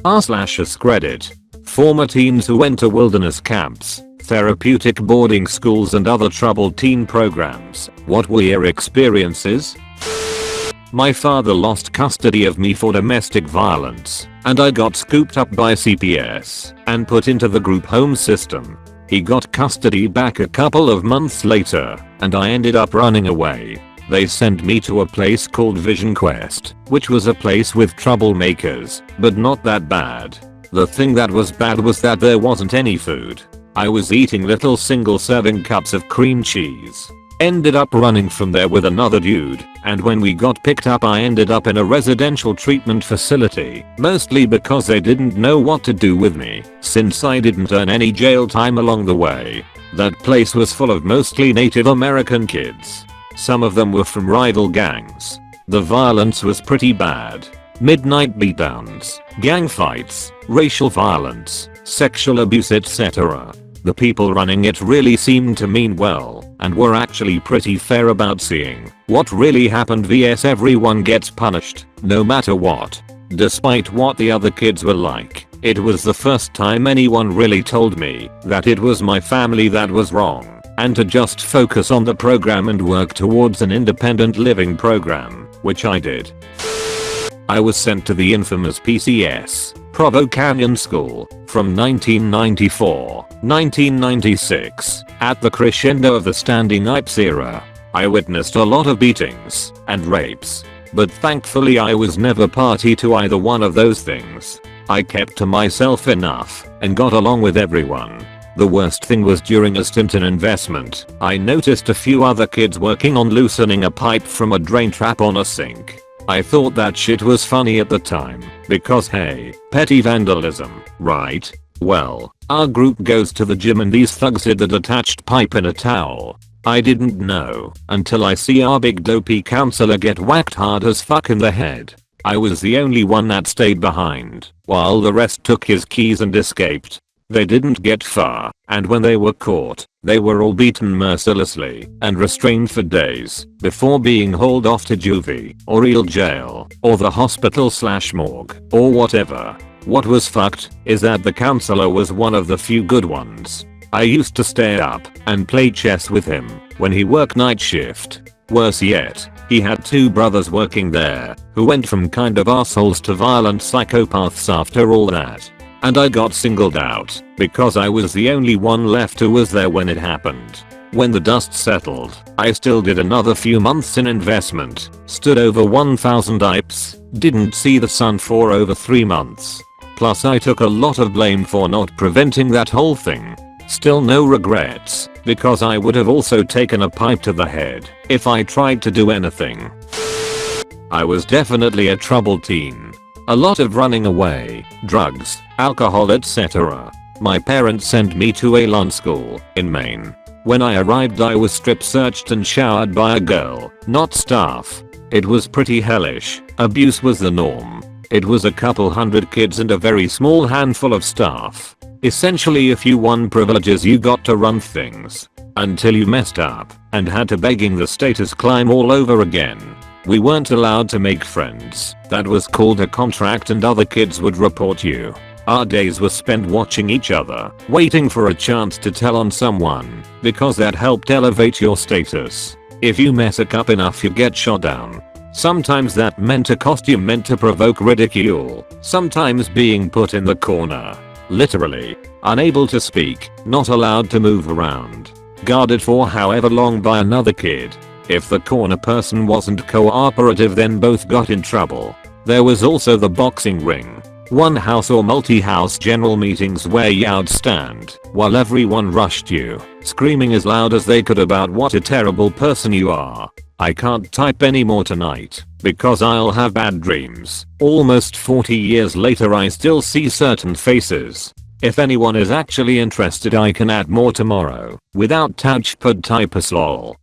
r/AskReddit. Former teens who went to wilderness camps, therapeutic boarding schools and other troubled teen programs. What were your experiences? My father lost custody of me for domestic violence, and I got scooped up by CPS and put into the group home system. He got custody back a couple of months later, and I ended up running away. They sent me to a place called Vision Quest, which was a place with troublemakers, but not that bad. The thing that was bad was that there wasn't any food. I was eating little single serving cups of cream cheese. Ended up running from there with another dude, and when we got picked up I ended up in a residential treatment facility, mostly because they didn't know what to do with me, since I didn't earn any jail time along the way. That place was full of mostly Native American kids. Some of them were from rival gangs. The violence was pretty bad. Midnight beatdowns, gang fights, racial violence, sexual abuse, etc. The people running it really seemed to mean well, and were actually pretty fair about seeing what really happened vs everyone gets punished, no matter what. Despite what the other kids were like, it was the first time anyone really told me that it was my family that was wrong, and to just focus on the program and work towards an independent living program, which I did. I was sent to the infamous PCS, Provo Canyon School, from 1994-1996, at the crescendo of the Standing Ipes era. I witnessed a lot of beatings and rapes, but thankfully I was never party to either one of those things. I kept to myself enough and got along with everyone. The worst thing was during a stint in investment, I noticed a few other kids working on loosening a pipe from a drain trap on a sink. I thought that shit was funny at the time, because hey, petty vandalism, right? Well, our group goes to the gym and these thugs hid the detached pipe in a towel. I didn't know until I see our big dopey counselor get whacked hard as fuck in the head. I was the only one that stayed behind, while the rest took his keys and escaped. They didn't get far, and when they were caught, they were all beaten mercilessly and restrained for days before being hauled off to juvie or real jail or the hospital/morgue or whatever. What was fucked is that the counselor was one of the few good ones. I used to stay up and play chess with him when he worked night shift. Worse yet, he had two brothers working there who went from kind of assholes to violent psychopaths after all that. And I got singled out because I was the only one left who was there when it happened. When the dust settled, I still did another few months in investment, stood over 1,000 IPs, didn't see the sun for over 3 months. Plus I took a lot of blame for not preventing that whole thing. Still no regrets, because I would have also taken a pipe to the head if I tried to do anything. I was definitely a troubled teen. A lot of running away, drugs, alcohol, etc. My parents sent me to a lawn school in Maine. When I arrived I was strip searched and showered by a girl, not staff. It was pretty hellish. Abuse was the norm. It was a couple hundred kids and a very small handful of staff. Essentially if you won privileges you got to run things. Until you messed up and had to begging the status climb all over again. We weren't allowed to make friends. That was called a contract and other kids would report you. Our days were spent watching each other, waiting for a chance to tell on someone, because that helped elevate your status. If you mess up enough you get shot down. Sometimes that meant a costume meant to provoke ridicule, sometimes being put in the corner. Literally, unable to speak, not allowed to move around. Guarded for however long by another kid. If the corner person wasn't cooperative then both got in trouble. There was also the boxing ring. One house or multi-house general meetings where you'd stand while everyone rushed you, screaming as loud as they could about what a terrible person you are. I can't type anymore tonight because I'll have bad dreams. Almost 40 years later I still see certain faces. If anyone is actually interested I can add more tomorrow without touchpad typus lol.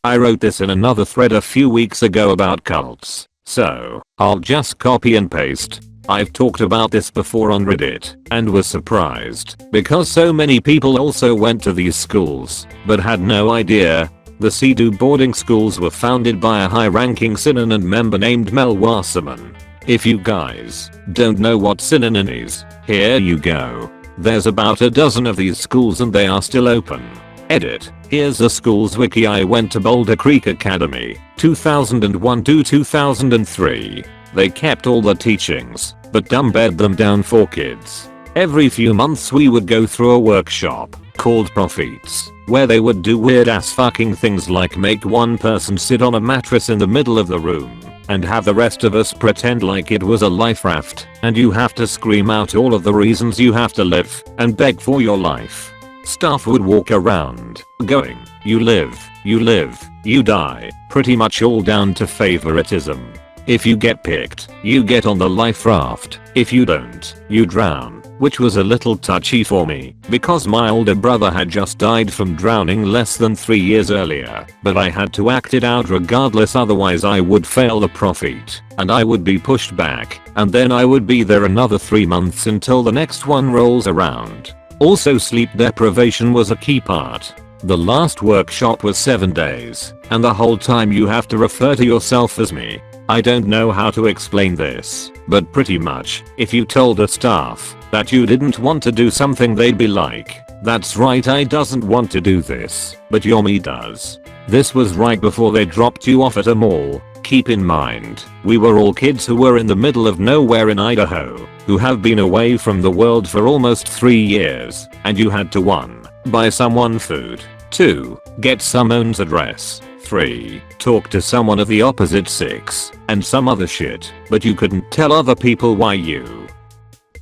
I wrote this in another thread a few weeks ago about cults, so I'll just copy and paste. I've talked about this before on Reddit and was surprised because so many people also went to these schools but had no idea. The THRU boarding schools were founded by a high-ranking Synan member named Mel Wasserman. If you guys don't know what synonym is, here you go. There's about a dozen of these schools and they are still open. Edit. Here's the school's wiki. I went to Boulder Creek Academy, 2001 to 2003. They kept all the teachings, but dumbed them down for kids. Every few months we would go through a workshop called Profits, where they would do weird ass fucking things like make one person sit on a mattress in the middle of the room and have the rest of us pretend like it was a life raft and you have to scream out all of the reasons you have to live and beg for your life. Staff would walk around going, you live, you die, pretty much all down to favoritism. If you get picked, you get on the life raft. If you don't, you drown, which was a little touchy for me because my older brother had just died from drowning less than 3 years earlier, but I had to act it out regardless, otherwise I would fail the Profit and I would be pushed back and then I would be there another 3 months until the next one rolls around. Also, sleep deprivation was a key part. The last workshop was 7 days and the whole time you have to refer to yourself as me. I don't know how to explain this, but pretty much, if you told a staff that you didn't want to do something, they'd be like, that's right, I doesn't want to do this, but your me does. This was right before they dropped you off at a mall. Keep in mind, we were all kids who were in the middle of nowhere in Idaho, who have been away from the world for almost 3 years, and you had to 1. Buy someone food, 2. Get someone's address, 3. Talk to someone of the opposite sex, and some other shit, but you couldn't tell other people why you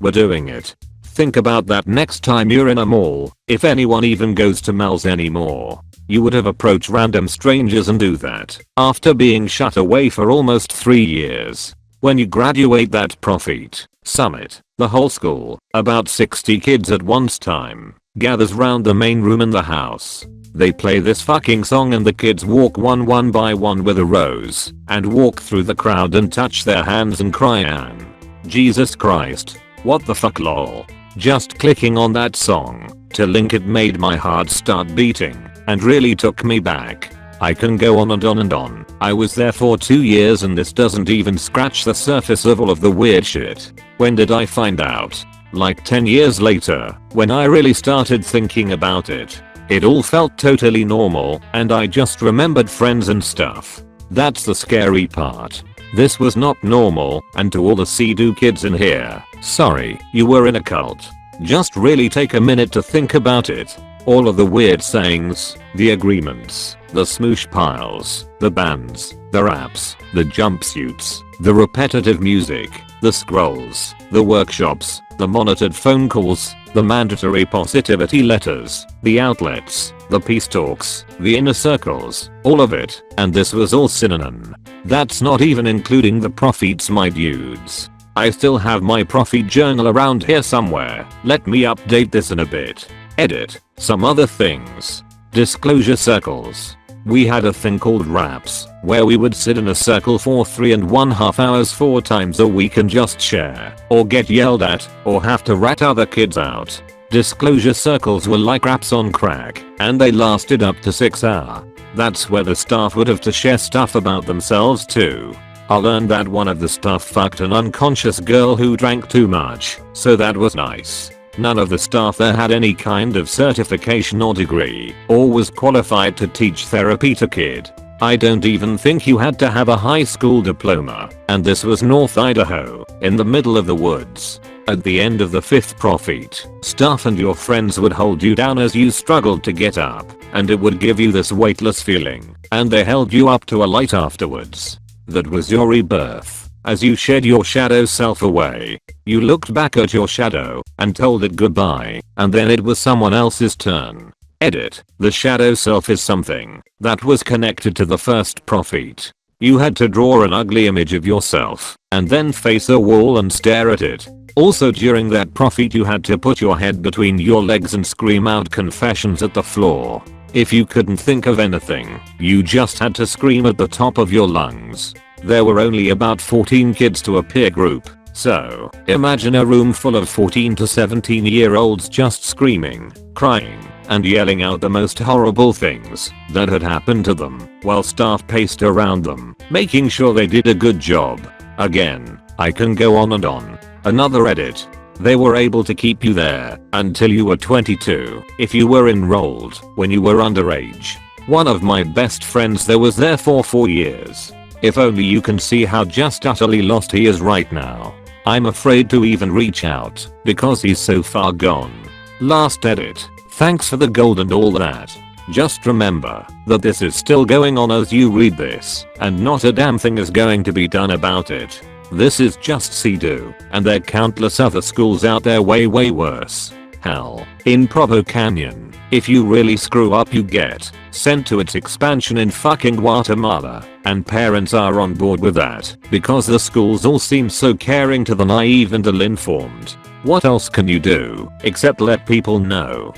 were doing it. Think about that next time you're in a mall, if anyone even goes to malls anymore. You would have approached random strangers and do that after being shut away for almost 3 years. When you graduate that Profit Summit, the whole school, about 60 kids at one time, gathers round the main room in the house. They play this fucking song and the kids walk one by one with a rose and walk through the crowd and touch their hands and cry, "Ann, Jesus Christ, what the fuck lol." Just clicking on that song to link it made my heart start beating and really took me back. I can go on and on and on. I was there for 2 years and this doesn't even scratch the surface of all of the weird shit. When did I find out? Like 10 years later, when I really started thinking about it. It all felt totally normal and I just remembered friends and stuff. That's the scary part. This was not normal, and to all the Sea-Doo kids in here, sorry, you were in a cult. Just really take a minute to think about it. All of the weird sayings, the agreements, the smoosh piles, the bands, the raps, the jumpsuits, the repetitive music, the scrolls, the workshops, the monitored phone calls, the mandatory positivity letters, the outlets, the peace talks, the inner circles, all of it, and this was all synonym. That's not even including the Profits, my dudes. I still have my Profit journal around here somewhere. Let me update this in a bit. Edit. Some other things. Disclosure circles. We had a thing called raps, where we would sit in a circle for 3.5 hours 4 times a week and just share, or get yelled at, or have to rat other kids out. Disclosure circles were like raps on crack, and they lasted up to 6 hours. That's where the staff would have to share stuff about themselves too. I learned that one of the staff fucked an unconscious girl who drank too much, so that was nice. None of the staff there had any kind of certification or degree, or was qualified to teach Therapeutic. I don't even think you had to have a high school diploma, and this was North Idaho, in the middle of the woods. At the end of the 5th Profit, staff and your friends would hold you down as you struggled to get up, and it would give you this weightless feeling, and they held you up to a light afterwards. That was your rebirth. As you shed your shadow self away, you looked back at your shadow and told it goodbye, and then it was someone else's turn. Edit. The shadow self is something that was connected to the first Profit. You had to draw an ugly image of yourself and then face a wall and stare at it. Also during that Profit you had to put your head between your legs and scream out confessions at the floor. If you couldn't think of anything, you just had to scream at the top of your lungs. There were only about 14 kids to a peer group, so imagine a room full of 14 to 17-year-olds just screaming, crying, and yelling out the most horrible things that had happened to them, while staff paced around them, making sure they did a good job. Again, I can go on and on. Another edit. They were able to keep you there until you were 22 if you were enrolled when you were underage. One of my best friends there was there for 4 years. If only you can see how just utterly lost he is right now. I'm afraid to even reach out because he's so far gone. Last edit. Thanks for the gold and all that. Just remember that this is still going on as you read this and not a damn thing is going to be done about it. This is just THRU, and there are countless other schools out there way worse. Hell, in Provo Canyon, if you really screw up you get sent to its expansion in fucking Guatemala, and parents are on board with that because the schools all seem so caring to the naive and ill-informed. What else can you do except let people know?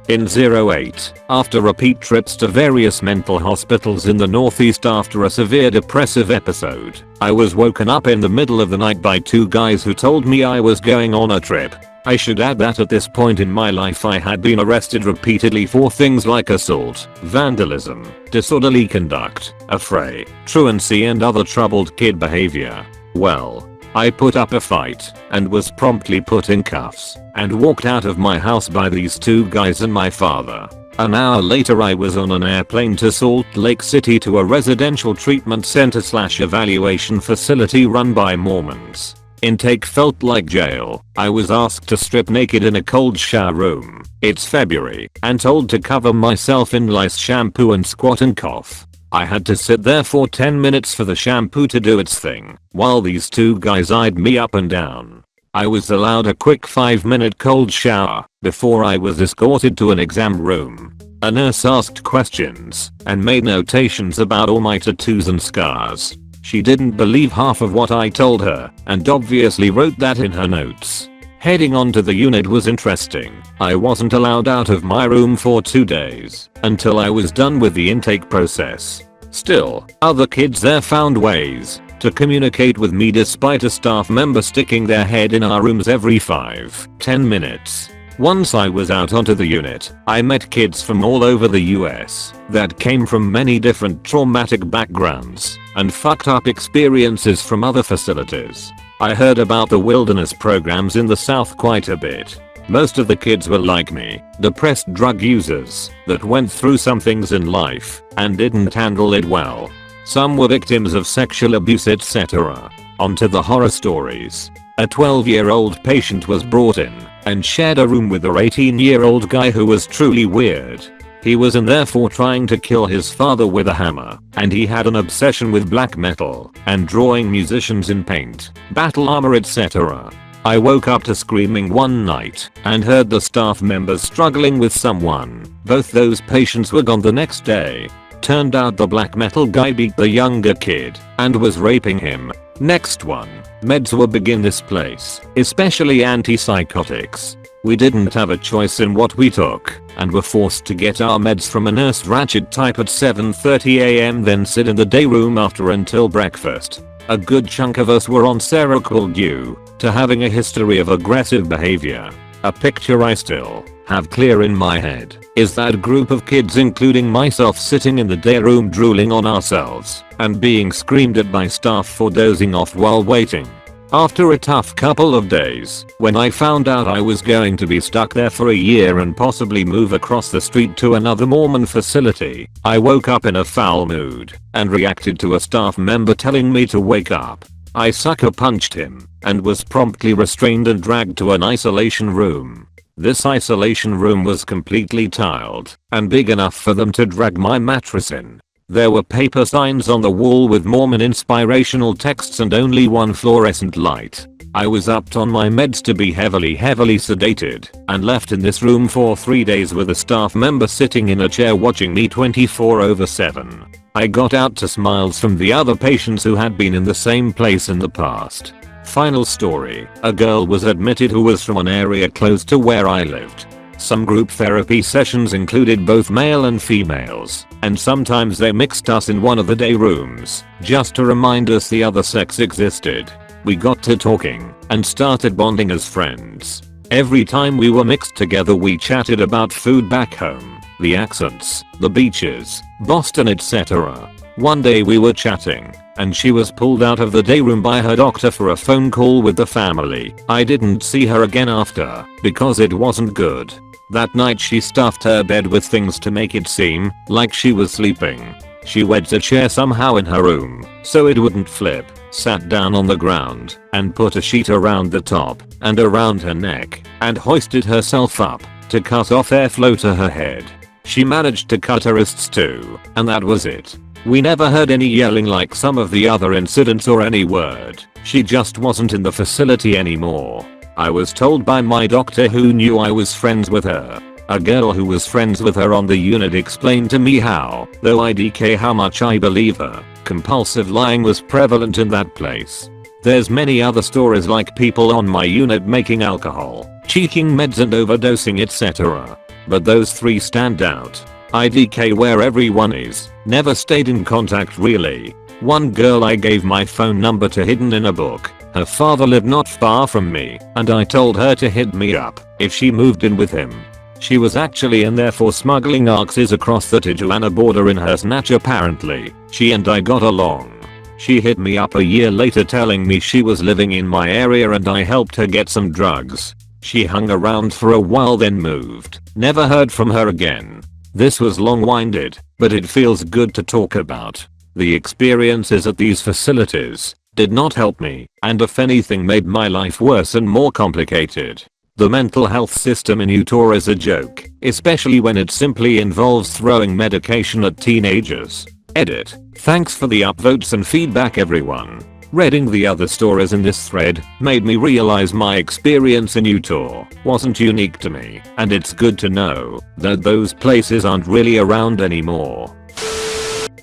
In 08, after repeat trips to various mental hospitals in the Northeast after a severe depressive episode, I was woken up in the middle of the night by 2 guys who told me I was going on a trip. I should add that at this point in my life I had been arrested repeatedly for things like assault, vandalism, disorderly conduct, affray, truancy and other troubled kid behavior. Well, I put up a fight and was promptly put in cuffs and walked out of my house by these 2 guys and my father. An hour later I was on an airplane to Salt Lake City to a residential treatment center / evaluation facility run by Mormons. Intake felt like jail. I was asked to strip naked in a cold shower room. It's February and told to cover myself in lice shampoo and squat and cough. I had to sit there for 10 minutes for the shampoo to do its thing, while these 2 guys eyed me up and down. I was allowed a quick 5-minute cold shower before I was escorted to an exam room. A nurse asked questions and made notations about all my tattoos and scars. She didn't believe half of what I told her and obviously wrote that in her notes. Heading onto the unit was interesting. I wasn't allowed out of my room for 2 days until I was done with the intake process. Still, other kids there found ways to communicate with me despite a staff member sticking their head in our rooms every 5-10 minutes. Once I was out onto the unit, I met kids from all over the US that came from many different traumatic backgrounds and fucked up experiences from other facilities. I heard about the wilderness programs in the South quite a bit. Most of the kids were like me, depressed drug users that went through some things in life and didn't handle it well. Some were victims of sexual abuse etc. Onto the horror stories. A 12-year-old patient was brought in and shared a room with a 18-year-old guy who was truly weird. He was in there for trying to kill his father with a hammer, and he had an obsession with black metal and drawing musicians in paint, battle armor etc. I woke up to screaming one night and heard the staff members struggling with someone. Both those patients were gone the next day. Turned out the black metal guy beat the younger kid and was raping him. Next one. Meds were big in this place, especially antipsychotics. We didn't have a choice in what we took and were forced to get our meds from a nurse ratchet type at 7:30 am then sit in the day room after until breakfast. A good chunk of us were on Seroquel due to having a history of aggressive behavior. A picture I still have clear in my head is that group of kids including myself sitting in the day room drooling on ourselves and being screamed at by staff for dozing off while waiting. After a tough couple of days, when I found out I was going to be stuck there for a year and possibly move across the street to another Mormon facility, I woke up in a foul mood and reacted to a staff member telling me to wake up. I sucker punched him and was promptly restrained and dragged to an isolation room. This isolation room was completely tiled and big enough for them to drag my mattress in. There were paper signs on the wall with Mormon inspirational texts and only one fluorescent light. I was upped on my meds to be heavily sedated and left in this room for 3 days with a staff member sitting in a chair watching me 24/7. I got out to smiles from the other patients who had been in the same place in the past. Final story, a girl was admitted who was from an area close to where I lived. Some group therapy sessions included both male and females, and sometimes they mixed us in one of the day rooms, just to remind us the other sex existed. We got to talking and started bonding as friends. Every time we were mixed together we chatted about food back home, the accents, the beaches, Boston etc. One day we were chatting, and she was pulled out of the day room by her doctor for a phone call with the family. I didn't see her again after, because it wasn't good. That night she stuffed her bed with things to make it seem like she was sleeping. She wedged a chair somehow in her room so it wouldn't flip, sat down on the ground, and put a sheet around the top and around her neck, and hoisted herself up to cut off airflow to her head. She managed to cut her wrists too, and that was it. We never heard any yelling like some of the other incidents or any word. She just wasn't in the facility anymore. I was told by my doctor who knew I was friends with her. A girl who was friends with her on the unit explained to me how, though IDK how much I believe her, compulsive lying was prevalent in that place. There's many other stories like people on my unit making alcohol, cheating meds and overdosing etc. But those 3 stand out. IDK where everyone is, never stayed in contact really. One girl I gave my phone number to hidden in a book. Her father lived not far from me, and I told her to hit me up if she moved in with him. She was actually in there for smuggling axes across the Tijuana border in her snatch apparently. She and I got along. She hit me up a year later telling me she was living in my area and I helped her get some drugs. She hung around for a while then moved. Never heard from her again. This was long-winded, but it feels good to talk about. The experiences at these facilities did not help me, and if anything made my life worse and more complicated. The mental health system in Utah is a joke, especially when it simply involves throwing medication at teenagers. Edit. Thanks for the upvotes and feedback everyone. Reading the other stories in this thread made me realize my experience in Utah wasn't unique to me, and it's good to know that those places aren't really around anymore.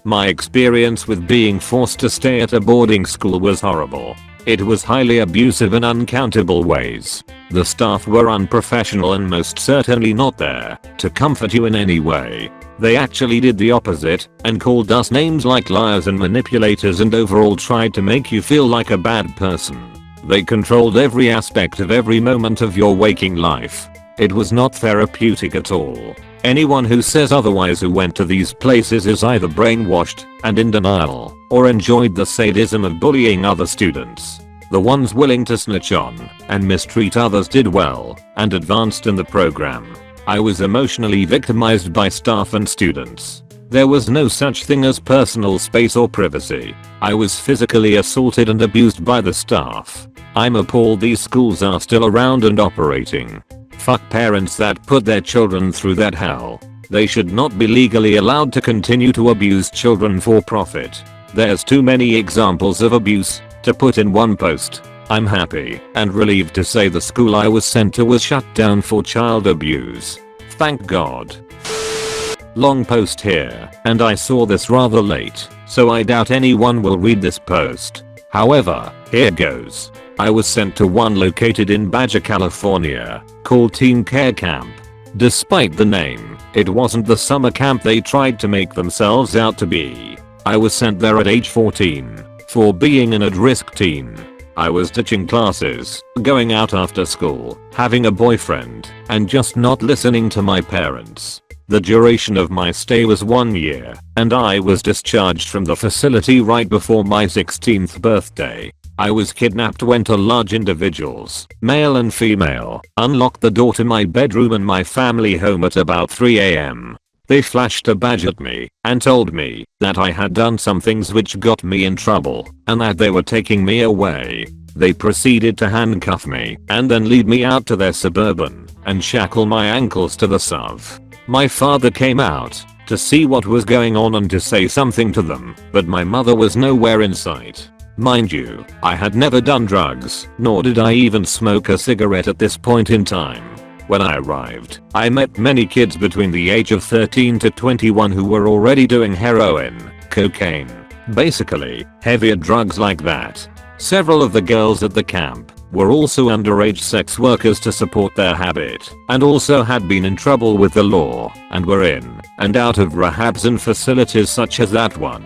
My experience with being forced to stay at a boarding school was horrible. It was highly abusive in uncountable ways. The staff were unprofessional and most certainly not there to comfort you in any way. They actually did the opposite and called us names like liars and manipulators and overall tried to make you feel like a bad person. They controlled every aspect of every moment of your waking life. It was not therapeutic at all. Anyone who says otherwise who went to these places is either brainwashed and in denial, or enjoyed the sadism of bullying other students. The ones willing to snitch on and mistreat others did well and advanced in the program. I was emotionally victimized by staff and students. There was no such thing as personal space or privacy. I was physically assaulted and abused by the staff. I'm appalled these schools are still around and operating. Fuck parents that put their children through that hell. They should not be legally allowed to continue to abuse children for profit. There's too many examples of abuse to put in one post. I'm happy and relieved to say the school I was sent to was shut down for child abuse. Thank God. Long post here, and I saw this rather late, so I doubt anyone will read this post. However, here goes. I was sent to one located in Baja California, called Teen Care Camp. Despite the name, it wasn't the summer camp they tried to make themselves out to be. I was sent there at age 14, for being an at-risk teen. I was ditching classes, going out after school, having a boyfriend, and just not listening to my parents. The duration of my stay was 1 year, and I was discharged from the facility right before my 16th birthday. I was kidnapped when two large individuals, male and female, unlocked the door to my bedroom and my family home at about 3 AM. They flashed a badge at me and told me that I had done some things which got me in trouble and that they were taking me away. They proceeded to handcuff me and then lead me out to their Suburban and shackle my ankles to the SUV. My father came out to see what was going on and to say something to them, but my mother was nowhere in sight. Mind you, I had never done drugs, nor did I even smoke a cigarette at this point in time. When I arrived, I met many kids between the age of 13 to 21 who were already doing heroin, cocaine, basically, heavier drugs like that. Several of the girls at the camp were also underage sex workers to support their habit, and also had been in trouble with the law, and were in and out of rehabs and facilities such as that one.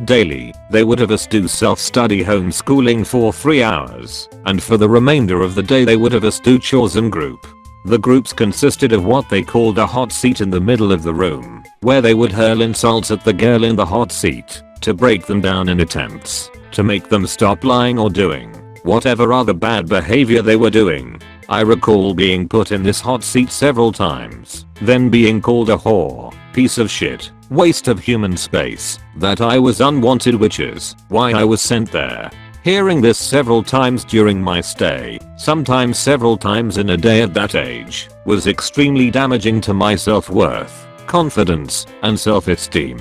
Daily, they would have us do self-study homeschooling for 3 hours, and for the remainder of the day they would have us do chores in group. The groups consisted of what they called a hot seat in the middle of the room, where they would hurl insults at the girl in the hot seat. to break them down in attempts to make them stop lying or doing whatever other bad behavior they were doing. I recall being put in this hot seat several times, then being called a whore, piece of shit, waste of human space, that I was unwanted, which is why I was sent there. Hearing this several times during my stay, sometimes several times in a day at that age, was extremely damaging to my self-worth, confidence, and self-esteem.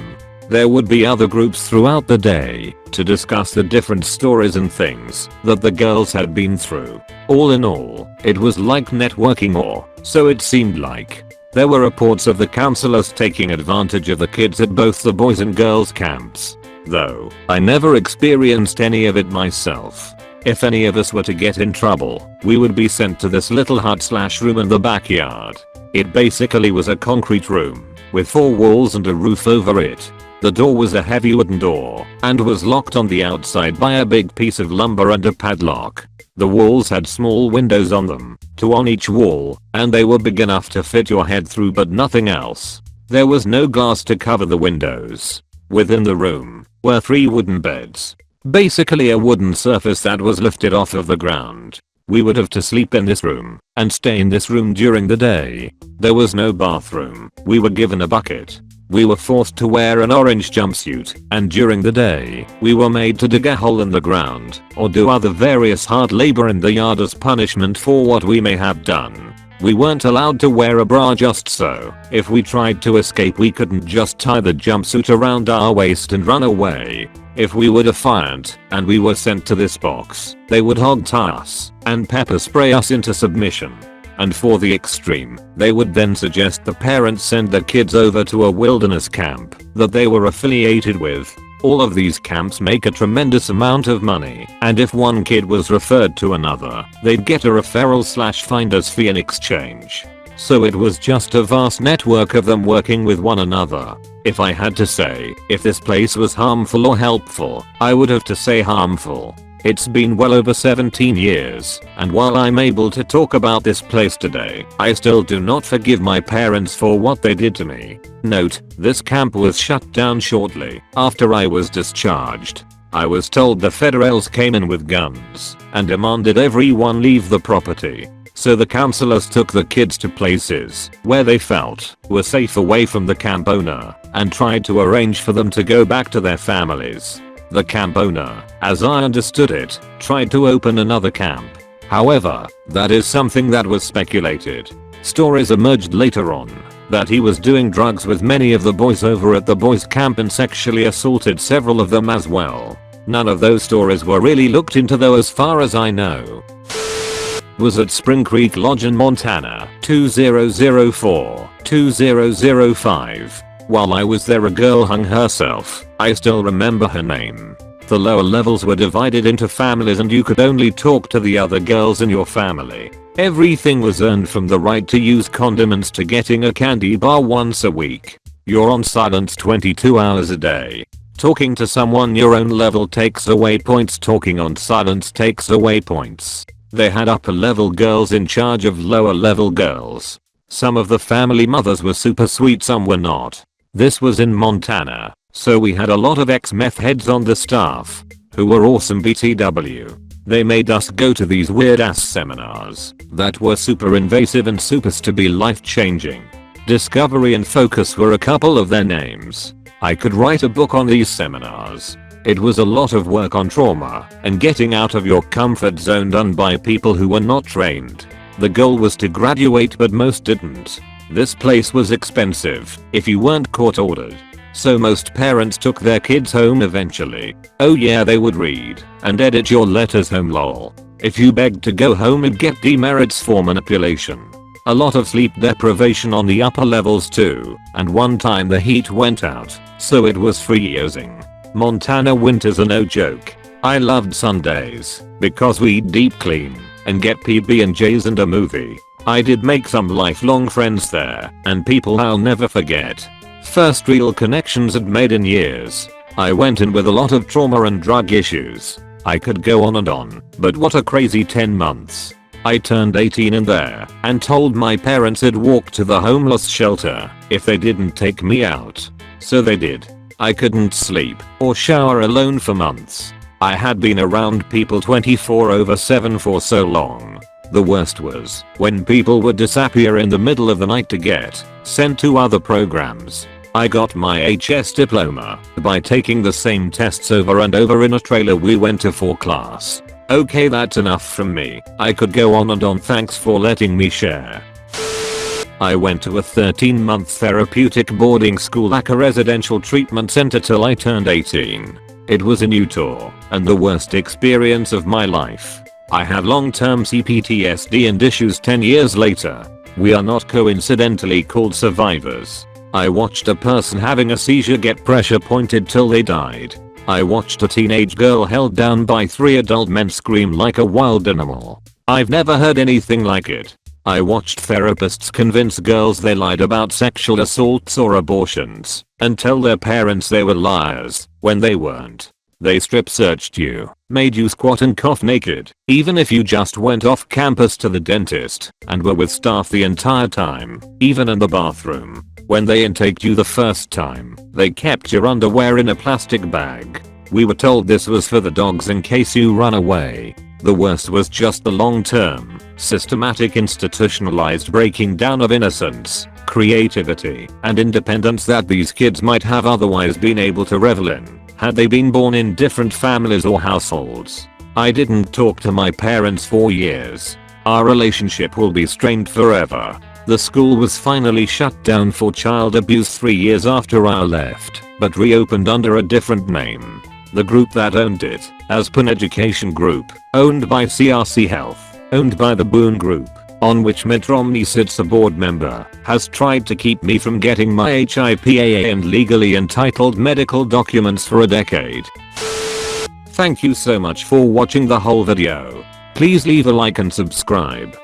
There would be other groups throughout the day to discuss the different stories and things that the girls had been through. All in all, it was like networking, or so it seemed like. There were reports of the counselors taking advantage of the kids at both the boys and girls camps, though I never experienced any of it myself. If any of us were to get in trouble, we would be sent to this little hut/room in the backyard. It basically was a concrete room with 4 walls and a roof over it. The door was a heavy wooden door and was locked on the outside by a big piece of lumber and a padlock. The walls had small windows on them, 2 on each wall, and they were big enough to fit your head through but nothing else. There was no glass to cover the windows. Within the room were 3 wooden beds. Basically a wooden surface that was lifted off of the ground. We would have to sleep in this room and stay in this room during the day. There was no bathroom. We were given a bucket. We were forced to wear an orange jumpsuit, and during the day, we were made to dig a hole in the ground or do other various hard labor in the yard as punishment for what we may have done. We weren't allowed to wear a bra just so. If we tried to escape, we couldn't just tie the jumpsuit around our waist and run away. If we were defiant and we were sent to this box, they would hog tie us and pepper spray us into submission. And for the extreme, they would then suggest the parents send their kids over to a wilderness camp that they were affiliated with. All of these camps make a tremendous amount of money, and if one kid was referred to another, they'd get a referral/finder's fee in exchange. So it was just a vast network of them working with one another. If I had to say if this place was harmful or helpful, I would have to say harmful. It's been well over 17 years, and while I'm able to talk about this place today, I still do not forgive my parents for what they did to me. Note, this camp was shut down shortly after I was discharged. I was told the federals came in with guns and demanded everyone leave the property. So the counselors took the kids to places where they felt were safe away from the camp owner and tried to arrange for them to go back to their families. The camp owner, as I understood it, tried to open another camp. However, that is something that was speculated. Stories emerged later on that he was doing drugs with many of the boys over at the boys camp and sexually assaulted several of them as well. None of those stories were really looked into though, as far as I know. Was at Spring Creek Lodge in Montana, 2004-2005. While I was there, a girl hung herself. I still remember her name. The lower levels were divided into families and you could only talk to the other girls in your family. Everything was earned from the right to use condiments to getting a candy bar once a week. You're on silence 22 hours a day. Talking to someone your own level takes away points. Talking on silence takes away points. They had upper level girls in charge of lower level girls. Some of the family mothers were super sweet, some were not. This was in Montana, so we had a lot of ex-meth heads on the staff who were awesome BTW. They made us go to these weird ass seminars that were super invasive and supposed to be life changing. Discovery and Focus were a couple of their names. I could write a book on these seminars. It was a lot of work on trauma and getting out of your comfort zone done by people who were not trained. The goal was to graduate, but most didn't. This place was expensive if you weren't court ordered. So most parents took their kids home eventually. Oh yeah, they would read and edit your letters home lol. If you begged to go home and get demerits for manipulation. A lot of sleep deprivation on the upper levels too, and one time the heat went out, so it was freezing. Montana winters are no joke. I loved Sundays because we'd deep clean and get PB&Js and a movie. I did make some lifelong friends there and people I'll never forget. First real connections I'd made in years. I went in with a lot of trauma and drug issues. I could go on and on, but what a crazy 10 months. I turned 18 in there and told my parents I'd walk to the homeless shelter if they didn't take me out. So they did. I couldn't sleep or shower alone for months. I had been around people 24/7 for so long. The worst was when people would disappear in the middle of the night to get sent to other programs. I got my HS diploma by taking the same tests over and over in a trailer we went to for class. Okay, that's enough from me. I could go on and on, thanks for letting me share. I went to a 13-month therapeutic boarding school like a residential treatment center till I turned 18. It was in Utah and the worst experience of my life. I had long-term CPTSD and issues 10 years later. We are not coincidentally called survivors. I watched a person having a seizure get pressure pointed till they died. I watched a teenage girl held down by 3 adult men scream like a wild animal. I've never heard anything like it. I watched therapists convince girls they lied about sexual assaults or abortions and tell their parents they were liars when they weren't. They strip searched you, made you squat and cough naked, even if you just went off campus to the dentist, and were with staff the entire time, even in the bathroom. When they intaked you the first time, they kept your underwear in a plastic bag. We were told this was for the dogs in case you run away. The worst was just the long-term, systematic institutionalized breaking down of innocence, creativity, and independence that these kids might have otherwise been able to revel in had they been born in different families or households. I didn't talk to my parents for years. Our relationship will be strained forever. The school was finally shut down for child abuse 3 years after I left, but reopened under a different name. The group that owned it, Aspen Education Group, owned by CRC Health, owned by the Boone Group, on which Mitt Romney sits a board member, has tried to keep me from getting my HIPAA and legally entitled medical documents for a decade. Thank you so much for watching the whole video. Please leave a like and subscribe.